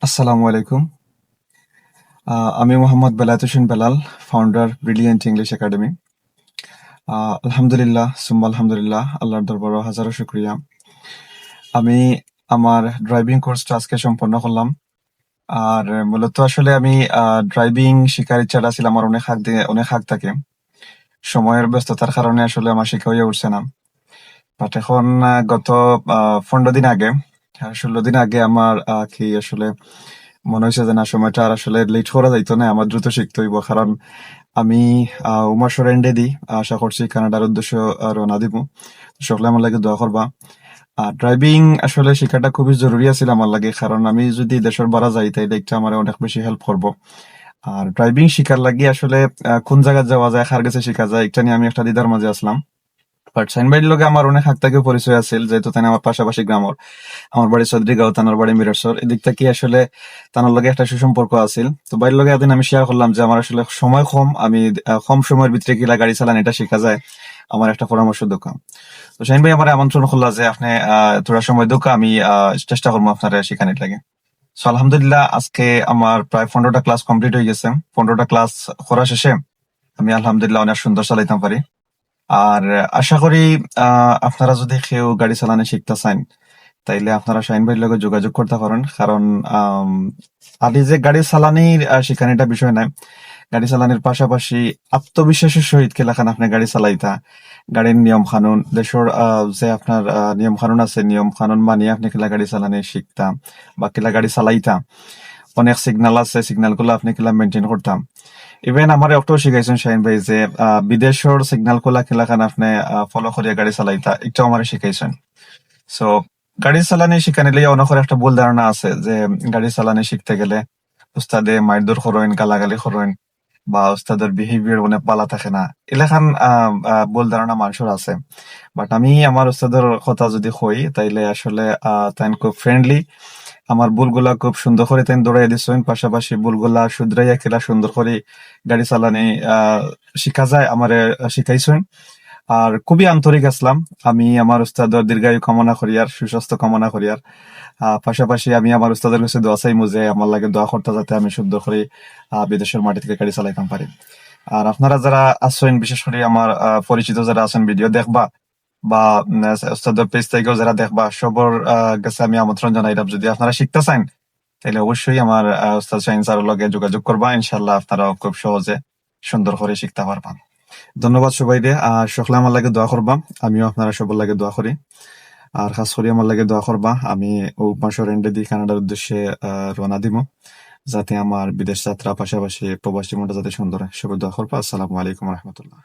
আসসালামু আলাইকুম। আমি Mohammad Belayet Hossain Belal, founder brilliant English academy. আলহামদুলিল্লাহ, সুম্মা আলহামদুলিল্লাহ, আল্লাহর দরবারে হাজারো শুকরিয়া। আমি আমার ড্রাইভিং কোর্সটা আজকে সম্পন্ন করলাম। আর মূলত আসলে আমি ড্রাইভিং শিখার ইচ্ছাটা ছিল আমার অনেক আগ থেকে। সময়ের ব্যস্ততার কারণে আসলে আমার শিখা হয়ে উঠছে না। বাট এখন গত 15 দিন আগে, 16 দিন আগে আমার কি আসলে মনে হয়েছে যে না, সময়টা আর আসলে লেট করা যাইতো না, আমার দ্রুত শিখতে হইব। কারণ আমি উমাশর এন্ডে দিই, আশা করছি কানাডার উদ্দেশ্য রওনা দিব। সকলে আমার লাগে দোয়া করবা। ড্রাইভিং আসলে শেখাটা খুবই জরুরি আছিল আমার লাগে, কারণ আমি যদি দেশের বাড়া যাই তাইলে একটা আমার অনেক বেশি হেল্প করবো। আর ড্রাইভিং শিখার লাগে আসলে কোন জায়গায় যাওয়া যায়, কার কাছে শিখা যায়, এটা নিয়ে আমি একটা দ্বিধার মাঝে আসলাম। বাট সাইন ভাইয়ের লগে আমার অনেক আগ থেকে পরিচয় আছিল, যেহেতু তাই আমার পাশাপাশি গ্রামর। আমার বাড়ি চৌধুরীগাঁও, তানোর বাড়ি মিরসর। এদিক থেকে আসলে তানোর লগে একটা সুসম্পর্ক আছিল। তো বাইরের লগে একদিন আমি শেয়ার করলাম যে আমার আসলে সময় কম, আমি কম সময়ের ভিতরে কিলা গাড়ি চালান এটা শেখা যায়, আমার একটা পরামর্শ দোকান। তো শাহিন ভাই আমার আমন্ত্রণ করলা যে আপনি তোরা সময় দোকা, আমি চেষ্টা করবো আপনার শেখানির লাগে। সো আলহামদুলিল্লাহ, আজকে আমার প্রায় 15টা ক্লাস কমপ্লিট হয়ে গেছে। 15টা ক্লাস করা শেষে আমি আলহামদুলিল্লাহ অনেক সুন্দর চালাইতাম পারি। আর আশা করি আপনারা যদি কেউ গাড়ি চালানো শিখতে চান, তাইলে আপনারা শাহিন ভাইয়ের লগে যোগাযোগ করতে পারেন। কারণ আম, খালি যে গাড়ি চালানির শিখানিটা বিষয় নাই, গাড়ি চালানির পাশাপাশি আত্মবিশ্বাসের সহিত কেলাখান আপনি গাড়ি চালাইতা, গাড়ির নিয়ম কানুন, দেশের যে আপনার নিয়ম কানুন আছে, নিয়ম কানুন মানিয়ে আপনি কেলা গাড়ি চালানি শিখতাম বা কেলা গাড়ি চালাইতাম। অনেক সিগন্যাল আছে, সিগন্যাল গুলো আপনি কেলা মেনটেন করতাম। ইভেন আমার একটাও শিখাইছেন শাহিন ভাই যে বিদেশের সিগন্যাল গুলা কেলাখান আপনি ফলো করিয়া গাড়ি চালাইতা, এটাও আমার শিখাইছেন। সো গাড়ি চালানি শিখানি লিয়ে অনেকের একটা ভুল ধারণা আছে যে গাড়ি চালানি শিখতে গেলে উস্তাদে মারধর করেন, গালাগালি করেন, বা উস্তাদের বিহেভিয়ার অনেক ভালো থাকে না, এলাকান ভুল ধারণা মানুষের আছে। বাট আমি আমার উস্তাদের কথা যদি কই, তাইলে আসলে তাই খুব ফ্রেন্ডলি, আমার ভুলগুলা খুব সুন্দর করে তাই দৌড়াই দিচ্ছেন, পাশাপাশি ভুলগুলা শুধরাইয়া খেলা সুন্দর করে গাড়ি চালানি শিখা যায় আমারে শিখাইছেন। আর খুবই আন্তরিক আসলাম। আমি আমার উস্তাদের দীর্ঘায়ু কামনা করি আর সুস্বাস্থ্য কামনা করি। আর পাশাপাশি আমি আমার উস্তাদের কাছে দোয়া চাইমু যে আমার লাগে দোয়া করতে, যাতে আমি সুন্দর করে বিদেশের মাটি থেকে গাড়ি চালাইতাম পারি। আর আপনারা যারা আছেন, বিশেষ করে আমার পরিচিত যারা আছেন, ভিডিও দেখবা বা উস্তাদের পেজ থেকেও যারা দেখবা, সবর কাছে আমি আমন্ত্রণ জানাইলাম, যদি আপনারা শিখতে চান তাহলে অবশ্যই আমার উস্তাদ শাহিন স্যারের লগে যোগাযোগ করবা। ইনশাল্লাহ আপনারাও খুব সহজে সুন্দর করে শিখতে পারবেন। ধন্যবাদ সবাই রে। আর সকলে আমার লাগে দোয়া করবা, আমিও আপনারা সবার লাগে দোয়া করি। আর খাস করে আমার লাগে দোয়া করবা, আমি ও মাসের এন্ডে দিয়ে কানাডার উদ্দেশ্যে রওনা দিব, যাতে আমার বিদেশ যাত্রা পাশাপাশি প্রবাসী জীবনটা যাতে সুন্দর হয়। সবাই দোয়া করবা। আসসালামু আলাইকুম রহমতুল্লাহ।